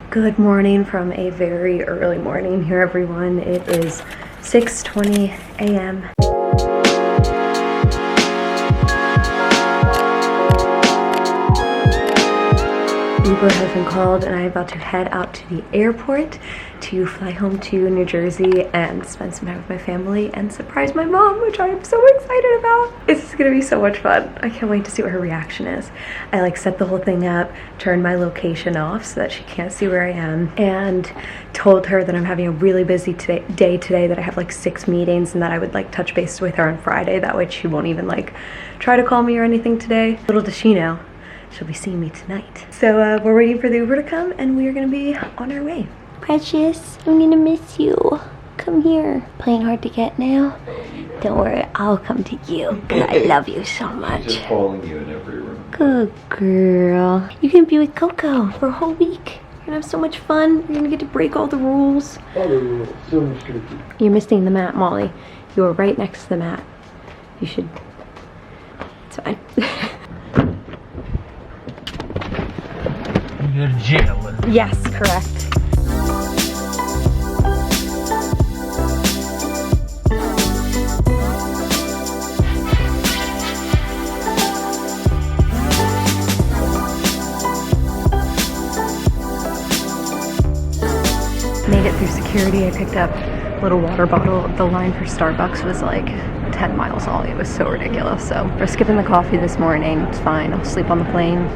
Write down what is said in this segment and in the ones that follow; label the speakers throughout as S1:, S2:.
S1: Good morning from a very early morning here, everyone. It is 6:20 a.m. Uber has been called and I'm about to head out to the airport to fly home to New Jersey and spend some time with my family and surprise my mom, which I am so excited about. It's gonna be so much fun. I can't wait to see what her reaction is. I like set the whole thing up, turned my location off so that she can't see where I am, and told her that I'm having a really busy day today, that I have like 6 meetings and that I would like touch base with her on Friday. That way she won't even like try to call me or anything today. Little does she know, she'll be seeing me tonight. So we're waiting for the Uber to come and we are gonna be on our way. Precious, I'm gonna miss you. Come here. Playing hard to get now? Don't worry, I'll come to you because I love you so much.
S2: Just calling you in every room.
S1: Good girl. You can be with Coco for a whole week. You're gonna have so much fun. You're gonna get to break all the rules.
S2: All the rules. So restricted.
S1: You're missing the mat, Molly. You were right next to the mat. You should... It's fine.
S2: You go to jail.
S1: Yes, correct. Made it through security. I picked up a little water bottle. The line for Starbucks was like 10 miles long. It was so ridiculous. So we're skipping the coffee this morning. It's fine. I'll sleep on the plane.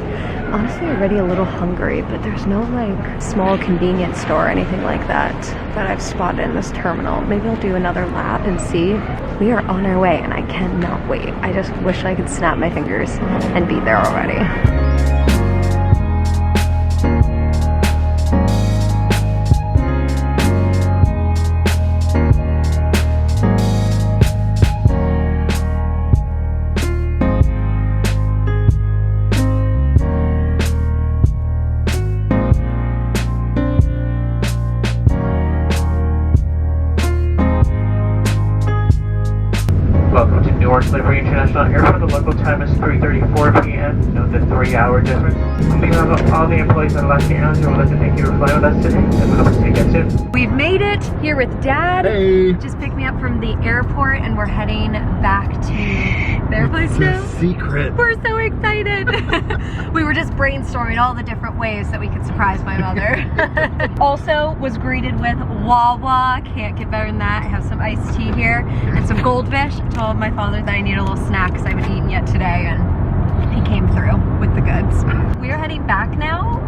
S1: Honestly, already a little hungry, but there's no like small convenience store or anything like that that I've spotted in this terminal. Maybe I'll do another lap and see. We are on our way and I cannot wait. I just wish I could snap my fingers and be there already.
S2: Welcome to Newark Liberty International Airport. The local time is 3:34 p.m. Note the 3-hour difference. On behalf of all the employees at LYFT Airlines, we would like to thank you for flying with us today, and we hope to see you again soon.
S1: We've made it here with Dad.
S3: Hey!
S1: Just picked me up from the airport and we're heading back to their place now.
S3: Secret.
S1: We're so excited. We were just brainstorming all the different ways that we could surprise my mother. Also was greeted with Wawa. Can't get better than that. I have some iced tea here and some Goldfish. I told my father that I need a little snack because I haven't eaten yet today, and he came through with the goods. We are heading back now.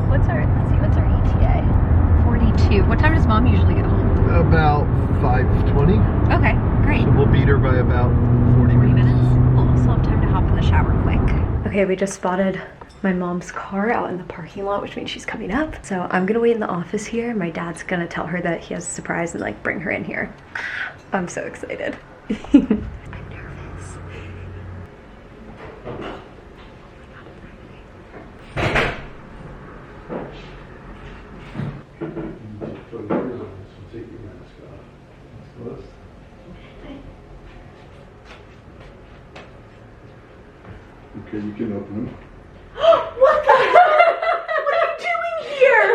S1: What's our ETA? 42. What time does Mom usually get home?
S3: About 5:20.
S1: Okay, great.
S3: So we'll beat her by about 40 minutes.
S1: We'll also have time to hop in the shower quick. Okay, we just spotted my mom's car out in the parking lot, which means she's coming up. So I'm gonna wait in the office here. My dad's gonna tell her that he has a surprise and like bring her in here. I'm so excited. I'm nervous.
S3: Okay, you can open them.
S1: What the hell? What are you doing here?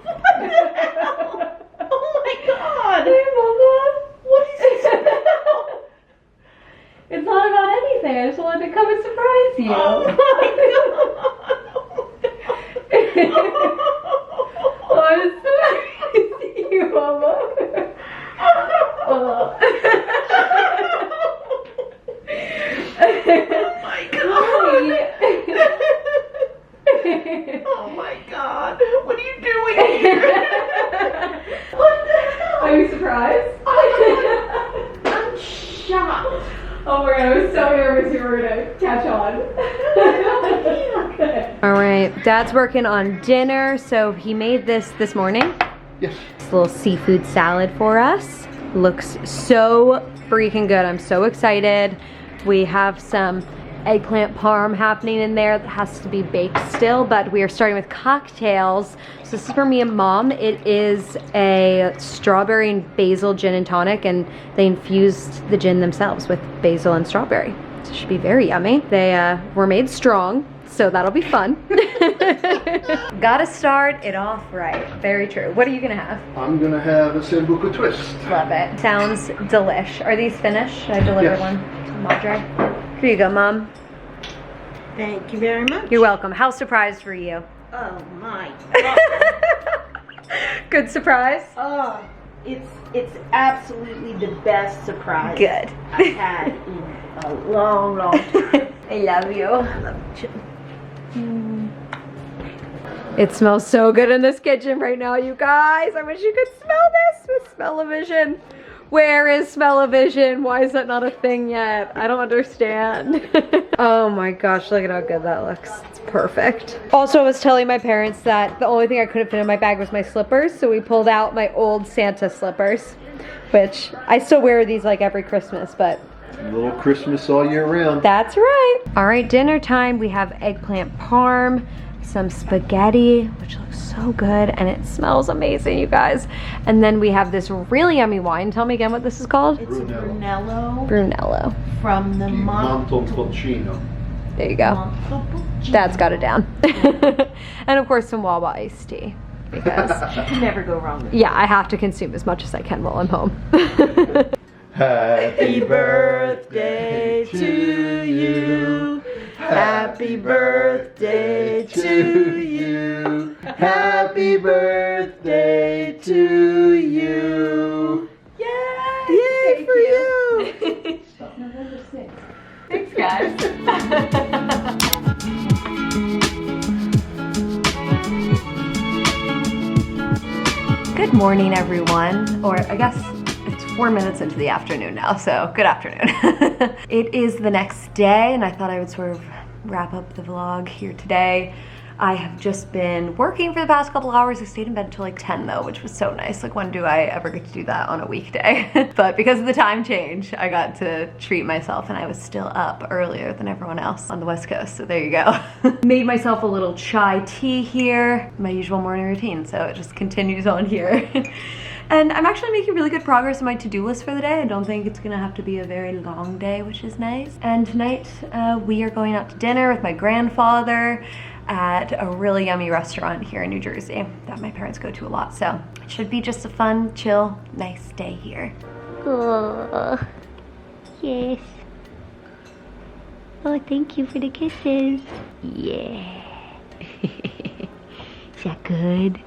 S1: What the hell? Oh my god! Hey, Mama. What is this about? It's not about anything. I just wanted to come and surprise you. Oh my god! I'm surprising you, Mama. Oh my god!
S2: Oh my god! What are you doing here?
S1: What the hell? Are you surprised?
S2: I'm shocked.
S1: Oh my god, I was so nervous you were gonna catch on. Alright, Dad's working on dinner, so he made this morning.
S3: Yes.
S1: This little seafood salad for us. Looks so freaking good. I'm so excited. We have some eggplant parm happening in there that has to be baked still, but we are starting with cocktails. So this is for me and Mom. It is a strawberry and basil gin and tonic, and they infused the gin themselves with basil and strawberry. So it should be very yummy. They were made strong, so that'll be fun. Gotta start it off right. Very true. What are you gonna have?
S3: I'm gonna have a sambuca twist.
S1: Love it. Sounds delish. Are these finished? Should I deliver
S3: Yes.
S1: one to Madre? Here you go, Mom.
S4: Thank you very much.
S1: You're welcome. How surprised were you?
S4: Oh my God.
S1: Good surprise?
S4: Oh, it's absolutely the best surprise
S1: Good.
S4: I've had in a long, long time.
S1: I love you.
S4: I love you.
S1: It smells so good in this kitchen right now, you guys. I wish you could smell this with smell-o-vision. Where is smell-o-vision? Why is that not a thing yet? I don't understand. Oh my gosh, look at how good that looks. It's perfect. Also, I was telling my parents that the only thing I couldn't fit in my bag was my slippers, so we pulled out my old Santa slippers, which I still wear these like every Christmas, but
S3: A little Christmas all year round.
S1: that's right. All right, dinner time. We have eggplant parm, some spaghetti, which looks so good, and it smells amazing, you guys. And then we have this really yummy wine. Tell me again what this is called.
S4: It's Brunello
S1: Brunello.
S4: from the
S3: Montalcino.
S1: There you go. Dad's got it down. And of course some Wawa iced tea. Because,
S4: You can never go wrong with
S1: yeah, I have to consume as much as I can while I'm home.
S3: Happy
S4: birthday to you.
S3: Happy birthday to you. Happy birthday to you.
S4: Yay for you.
S1: Thanks, guys. Good morning, everyone. Or I guess it's 4 minutes into the afternoon now, so good afternoon. It is the next day, and I thought I would sort of wrap up the vlog here today. I have just been working for the past couple hours. I stayed in bed until like 10 though, which was so nice. Like, when do I ever get to do that on a weekday? But because of the time change, I got to treat myself, and I was still up earlier than everyone else on the West Coast, so there you go. Made myself a little chai tea here, my usual morning routine, so it just continues on here. And I'm actually making really good progress on my to-do list for the day. I don't think it's gonna have to be a very long day, which is nice. And tonight we are going out to dinner with my grandfather at a really yummy restaurant here in New Jersey that my parents go to a lot. So it should be just a fun, chill, nice day here. Oh, yes. Oh, thank you for the kisses. Yeah. Is that good?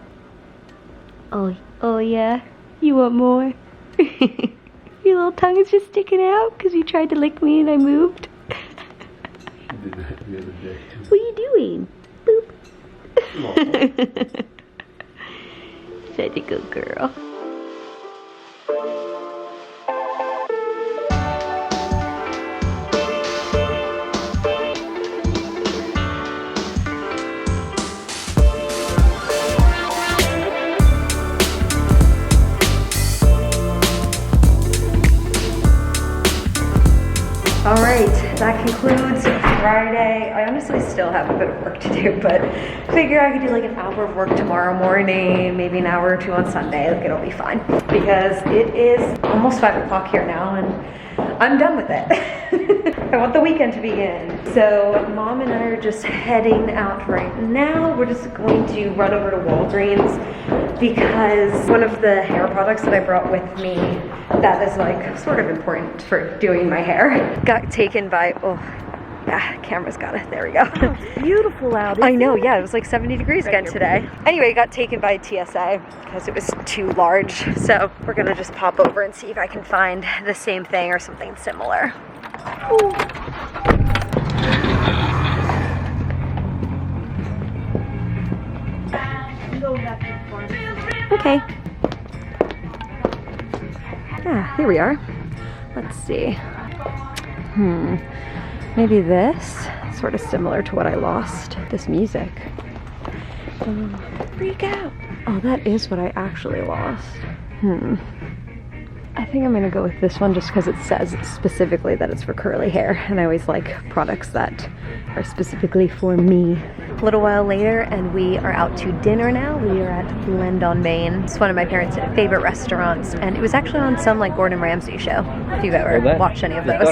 S1: Oh yeah? You want more? Your little tongue is just sticking out because you tried to lick me and I moved.
S3: She did that the other day.
S1: What are you doing? Boop. Such a good girl. All right, that concludes Friday. I honestly still have a bit of work to do, but figure I could do like an hour of work tomorrow morning, maybe an hour or two on Sunday. Like, it'll be fine because it is almost 5 o'clock here now, and I'm done with it. I want the weekend to begin. So Mom and I are just heading out right now. We're just going to run over to Walgreens because one of the hair products that I brought with me that is like sort of important for doing my hair got taken by, oh yeah, camera's got it, there we go.
S4: It's beautiful out.
S1: I know, yeah, it was like 70 degrees again today. Anyway, it got taken by TSA because it was too large. So we're gonna just pop over and see if I can find the same thing or something similar. Ooh. Okay. Yeah, here we are. Let's see. Maybe this, sort of similar to what I lost, this music. Freak out. Oh, that is what I actually lost. I think I'm gonna go with this one just because it says specifically that it's for curly hair, and I always like products that are specifically for me. A little while later, and we are out to dinner now. We are at Blend on Main. It's one of my parents' favorite restaurants, and it was actually on some like Gordon Ramsay show, if you've ever watched any of those.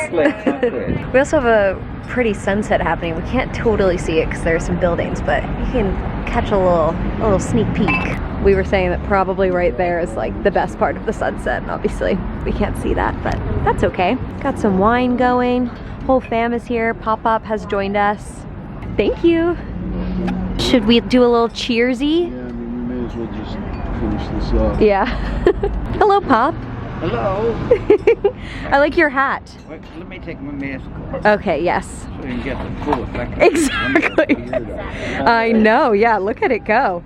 S1: We also have a pretty sunset happening. We can't totally see it because there are some buildings, but you can catch a little sneak peek. We were saying that probably right there is like the best part of the sunset. And obviously we can't see that, but that's okay. Got some wine going. Whole fam is here. Pop-Up has joined us. Thank you. Should we do a little cheersy?
S3: Yeah, I mean, we may as well just finish this up.
S1: Yeah. Hello, Pop.
S5: Hello.
S1: I like your hat.
S5: Wait, let me take my mask off
S1: Okay, yes.
S5: so you can get the full effect.
S1: Exactly. I know, yeah, look at it go.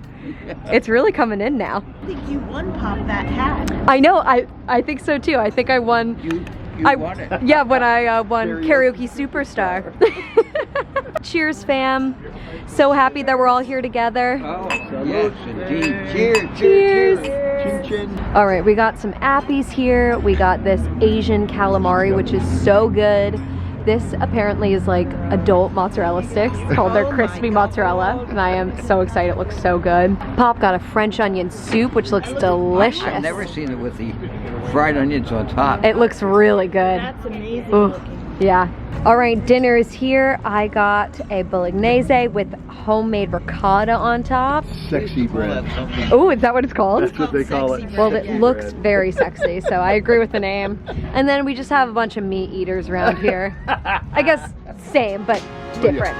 S1: It's really coming in now.
S4: I think you won Pop that hat.
S1: I know, I think so too. I think I won.
S5: You won it.
S1: Yeah, when I won Karaoke Superstar. Cheers, fam. So happy that we're all here together.
S5: Oh, yes, indeed. Cheers,
S1: Cheers.
S3: Chin chin.
S1: All right, we got some appies here. We got this Asian calamari, which is so good. This apparently is like adult mozzarella sticks. It's called their crispy mozzarella, and I am so excited. It looks so good. Pop got a French onion soup, which looks delicious.
S5: I've never seen it with the fried onions on top.
S1: It looks really good.
S4: That's amazing
S1: Ooh,
S4: looking.
S1: yeah. All right, dinner is here. I got a bolognese with homemade ricotta on top.
S3: Sexy bread.
S1: Oh, is that what it's called?
S3: That's what they call it.
S1: Well, it looks very sexy, so I agree with the name. And then we just have a bunch of meat eaters around here. I guess same, but different.